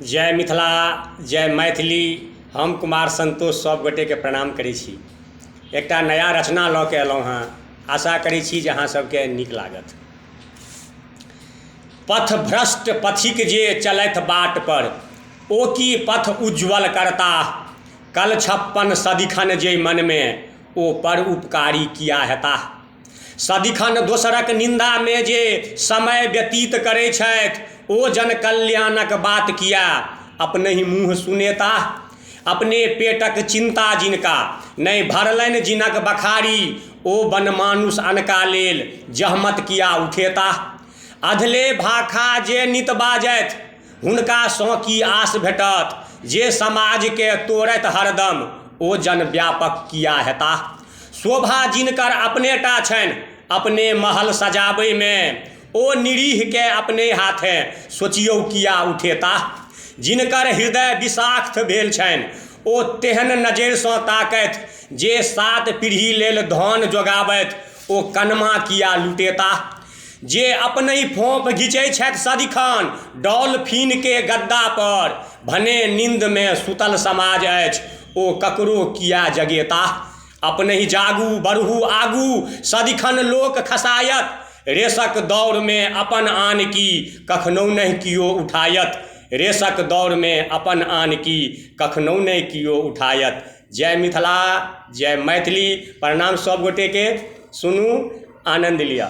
जय मिथिला, जय मैथिली। हम कुमार संतोष सब गोटे के प्रणाम करै छी। एकटा नया रचना लऽ के अयलहुँ हँ, आशा करै छी जे अहाँ सबके नीक लागत। पथ भ्रष्ट पथिक जे चलैत बाट पर, ओ की पथ उज्ज्वल करता। कल छप्पन सदिखन जे मन में, ओ पर उपकारी किया हेता। सदिखन दोसरक निंदा में जे समय व्यतीत करै छथि, ओ जन कल्याणक बात किया अपने ही मुँह सुनेता। अपने पेटक चिंता जिनका नहीं भरलनि जिनक बखारी, ओ बनमानुष अनका लेल जहमत किया उठेता। अधले भाखा जे नित बाजथि, हुनका सँ की आस भेटत। जे समाज के तोड़ैत हरदम, ओ जन व्यापक किया हेता। शोभा जिनकर अपनेटा छनि, अपने महल सजाबै में, ओ निरीह के अपने हाथे सोचियौ किया उठेता। जिनकर हृदय विषाक्त भेल छनि, ओ तेहन नजरि सँ ताकथि। जे 7 पीढ़ी लेल धन जोगाबथि, ओ कनमा किया लुटेता। जे अपनहि फोंप घिचै छथि सदिखन डॉल्फिन के गद्दा पर, भने नींद में सुतल समाज अछि, ओ ककरो किया जगेता। अपने ही जागू बढ़ू आगू सदिखन लोक खसायत, रेसक दौड़ में अपन आन की कखनौ नहीं कियो उठायत। रेसक दौड़ में अपन आन की कखनौ नहीं कियो उठायत। जय मिथिला, जय मैथिली। प्रणाम सब गोटे के। सुनू, आनंद लिअ।